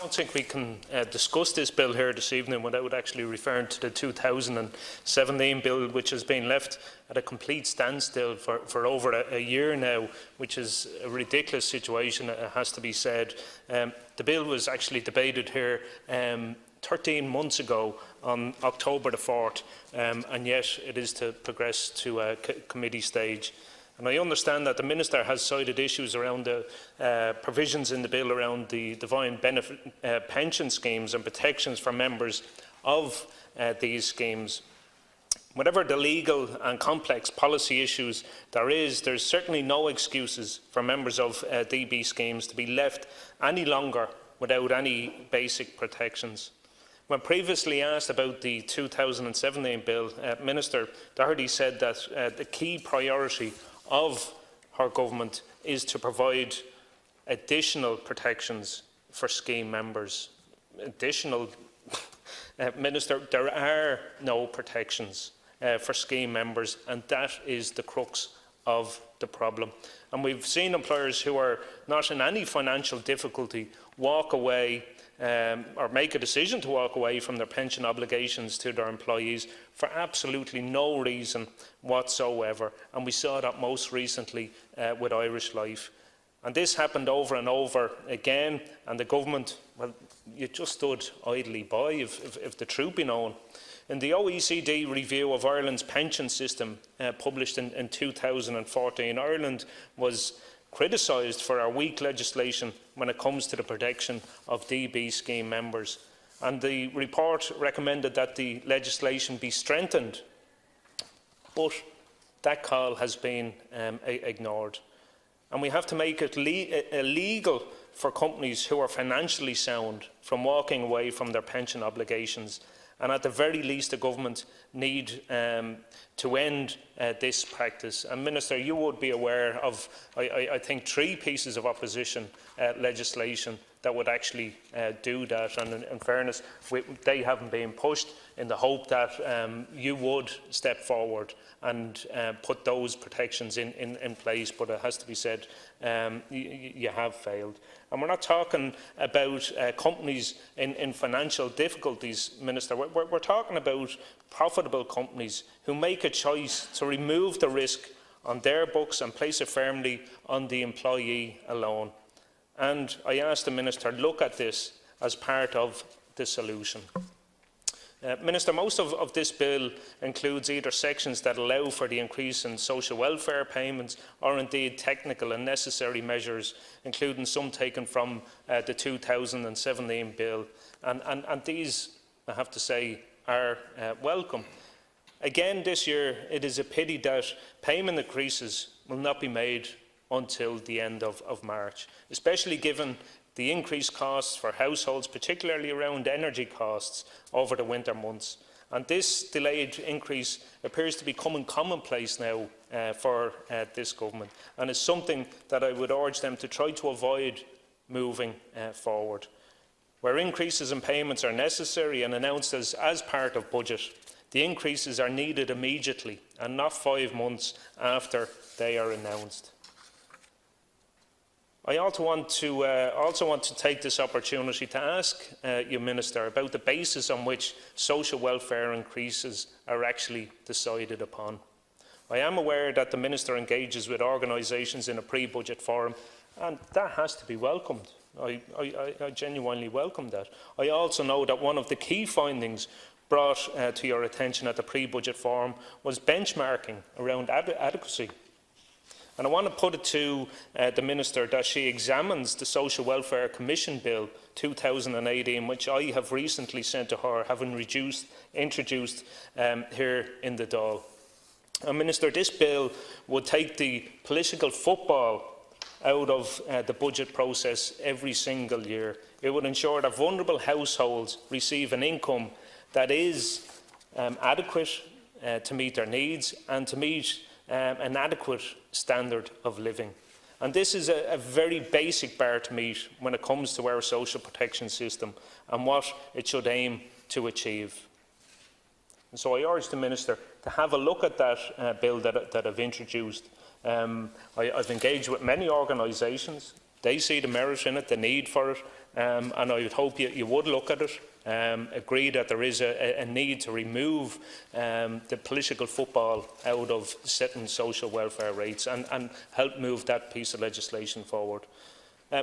I don't think we can discuss this bill here this evening without actually referring to the 2017 bill, which has been left at a complete standstill for over a year now, which is a ridiculous situation, it has to be said. The bill was actually debated here 13 months ago on October the 4th, and yet it is to progress to a committee stage. And I understand that the Minister has cited issues around the provisions in the bill around the defined benefit pension schemes and protections for members of these schemes. Whatever the legal and complex policy issues there's certainly no excuses for members of DB schemes to be left any longer without any basic protections. When previously asked about the 2017 bill, Minister Doherty said that the key priority of her government is to provide additional protections for scheme members. Minister, there are no protections for scheme members, and that is the crux of the problem. And we've seen employers who are not in any financial difficulty walk away or make a decision to walk away from their pension obligations to their employees for absolutely no reason whatsoever. And we saw that most recently with Irish Life. And this happened over and over again, and the government, well, you just stood idly by, if the truth be known. In the OECD review of Ireland's pension system published in 2014, Ireland was criticised for our weak legislation when it comes to the protection of DB scheme members. And the report recommended that the legislation be strengthened, but that call has been ignored. And we have to make it illegal for companies who are financially sound from walking away from their pension obligations. And at the very least, the government need to end this practice. And Minister, you would be aware of, I think, 3 pieces of opposition legislation that would actually do that. And in fairness, they haven't been pushed in the hope that you would step forward and put those protections in place. But it has to be said, you have failed. And we're not talking about companies in financial difficulties, Minister. We're talking about profitable companies who make a choice to remove the risk on their books and place it firmly on the employee alone. And I ask the Minister, look at this as part of the solution. Minister, most of this bill includes either sections that allow for the increase in social welfare payments or indeed technical and necessary measures, including some taken from the 2017 bill. And these, I have to say, are welcome. Again, this year, it is a pity that payment increases will not be made until the end of March, especially given the increased costs for households, particularly around energy costs over the winter months. And this delayed increase appears to be becoming commonplace now for this government, and is something that I would urge them to try to avoid moving forward. Where increases in payments are necessary and announced as part of budget, the increases are needed immediately and not 5 months after they are announced. I also want to take this opportunity to ask you, Minister, about the basis on which social welfare increases are actually decided upon. I am aware that the Minister engages with organisations in a pre-budget forum, and that has to be welcomed. I genuinely welcome that. I also know that one of the key findings brought to your attention at the pre-budget forum was benchmarking around adequacy. And I want to put it to the Minister that she examines the Social Welfare Commission Bill 2018, which I have recently sent to her, having introduced here in the Dáil. And Minister, this bill would take the political football out of the budget process every single year. It would ensure that vulnerable households receive an income that is adequate to meet their needs and to meet an adequate standard of living. And this is a very basic bar to meet when it comes to our social protection system and what it should aim to achieve. And so I urge the Minister to have a look at that bill that I've introduced. I've engaged with many organisations, They see the merit in it, the need for it, and I would hope you would look at it, agree that there is a need to remove the political football out of setting social welfare rates and help move that piece of legislation forward.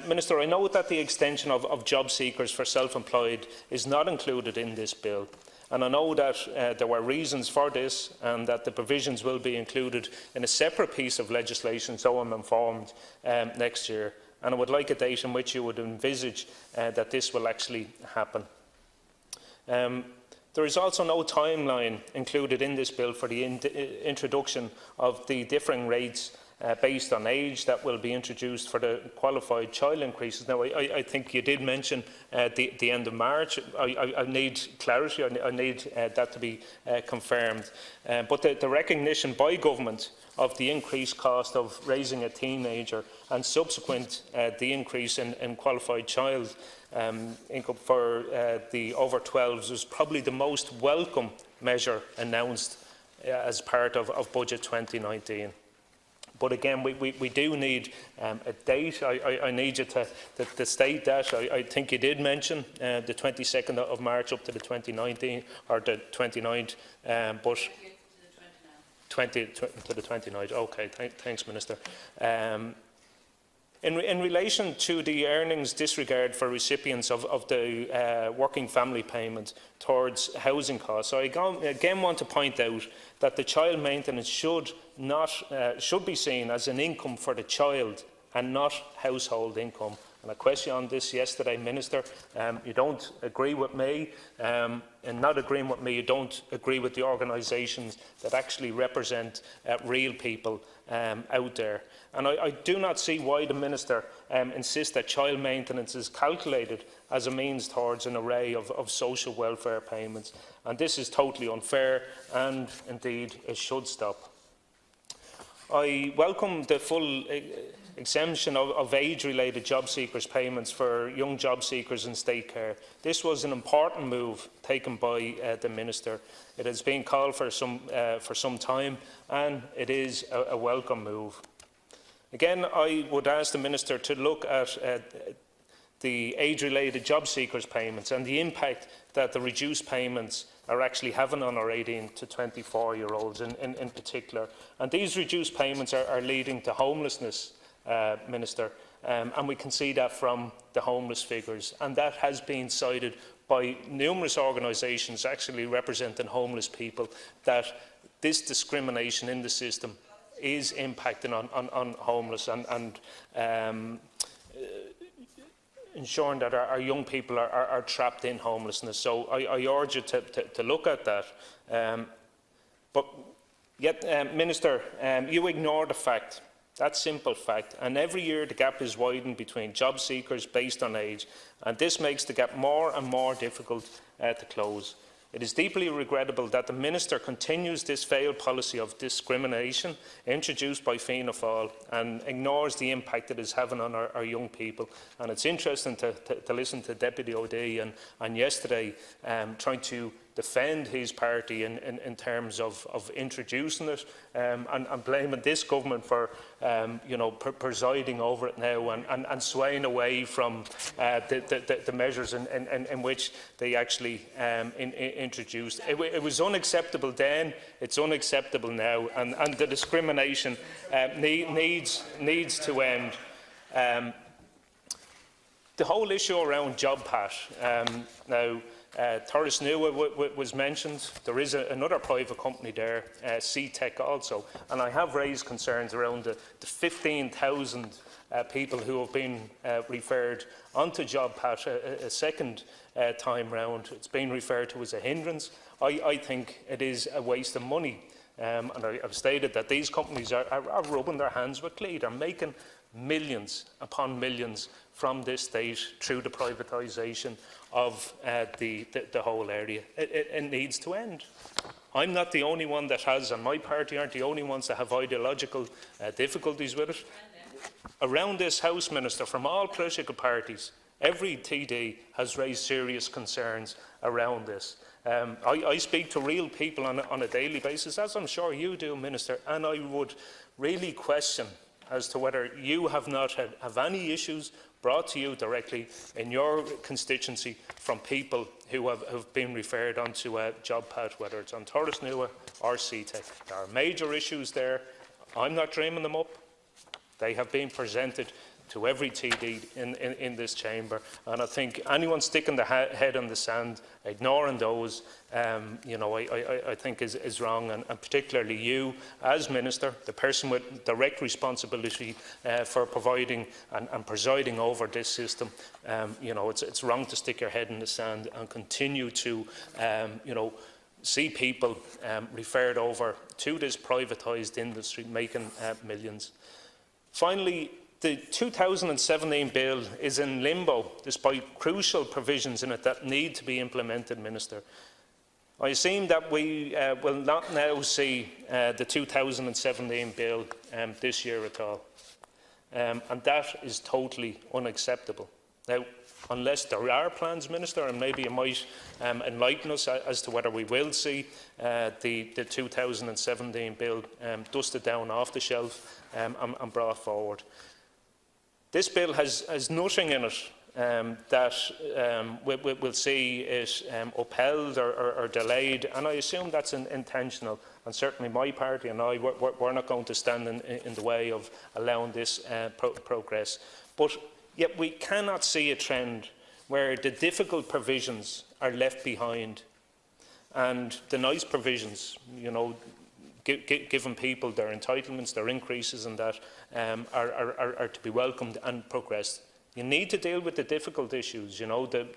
Minister, I know that the extension of job seekers for self-employed is not included in this bill. And I know that there were reasons for this and that the provisions will be included in a separate piece of legislation, so I'm informed, next year. And I would like a date in which you would envisage that this will actually happen. There is also no timeline included in this bill for the introduction of the differing rates based on age that will be introduced for the qualified child increases. Now, I think you did mention the end of March. I need clarity. I need that to be confirmed. But the recognition by government of the increased cost of raising a teenager and subsequent the increase in qualified child income for the over 12s was probably the most welcome measure announced as part of Budget 2019. But again, we do need a date. I need you to state that. I think you did mention the 22nd of March up to the 2019 or the 29th, but 20 to the 29th. Okay, thanks, Minister. In relation to the earnings disregard for recipients of the working family payment towards housing costs, I again want to point out that the child maintenance should be seen as an income for the child and not household income. And I questioned this yesterday, Minister. You don't agree with me, and not agreeing with me, you don't agree with the organisations that actually represent real people out there. And I do not see why the Minister insists that child maintenance is calculated as a means towards an array of social welfare payments. And this is totally unfair, and indeed it should stop. I welcome the full exemption of age-related job seekers payments for young job seekers in state care. This was an important move taken by the Minister. It has been called for some time, and it is a welcome move. Again, I would ask the Minister to look at the age-related job seekers payments and the impact that the reduced payments are actually having on our 18 to 24-year-olds in particular. And these reduced payments are leading to homelessness, Minister, and we can see that from the homeless figures, and that has been cited by numerous organisations actually representing homeless people, that this discrimination in the system is impacting on homeless and ensuring that our young people are trapped in homelessness. So I urge you to look at that. But yet, Minister, you ignore the fact, that simple fact, and every year the gap is widened between job seekers based on age, and this makes the gap more and more difficult to close. It is deeply regrettable that the Minister continues this failed policy of discrimination introduced by Fianna Fáil and ignores the impact it is having on our young people. And it's interesting to listen to Deputy OD and yesterday trying to defend his party in terms of introducing it and blaming this government for presiding over it now and swaying away from the measures in which they actually introduced. It was unacceptable then, it's unacceptable now, and the discrimination needs to end. The whole issue around JobPat, now, Torres Nua was mentioned. There is another private company there, CTech also, and I have raised concerns around the 15,000 people who have been referred onto JobPat a second time round. It's been referred to as a hindrance. I think it is a waste of money, and I've stated that these companies are rubbing their hands with glee. They're making millions upon millions from this state through the privatisation of the whole area. It needs to end. I'm not the only one that has, and my party aren't the only ones that have ideological difficulties with it. Around this House, Minister, from all political parties, every TD has raised serious concerns around this. I speak to real people on a daily basis, as I'm sure you do, Minister, and I would really question as to whether you have not have any issues brought to you directly in your constituency from people who have been referred onto a job pad, whether it's on Torres Nua or CTEC. There are major issues there. I'm not dreaming them up. They have been presented to every TD in this chamber, and I think anyone sticking their head in the sand, ignoring those, I think is wrong, and particularly you as Minister, the person with direct responsibility for providing and presiding over this system. It's wrong to stick your head in the sand and continue to, see people referred over to this privatised industry making millions. Finally, the 2017 bill is in limbo despite crucial provisions in it that need to be implemented, Minister. I assume that we will not now see the 2017 bill this year at all, and that is totally unacceptable. Now, unless there are plans, Minister, and maybe you might enlighten us as to whether we will see the 2017 bill dusted down off the shelf and brought forward. This bill has nothing in it that we'll see it upheld or delayed, and I assume that's intentional. And certainly my party and I, we're not going to stand in the way of allowing this progress. But yet we cannot see a trend where the difficult provisions are left behind and the nice provisions, giving people their entitlements, their increases and that, are to be welcomed and progressed. You need to deal with the difficult issues, the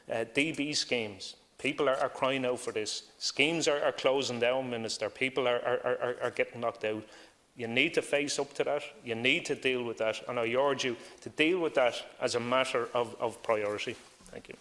DB schemes. People are crying out for this. Schemes are closing down, Minister. People are getting knocked out. You need to face up to that. You need to deal with that. And I urge you to deal with that as a matter of priority. Thank you.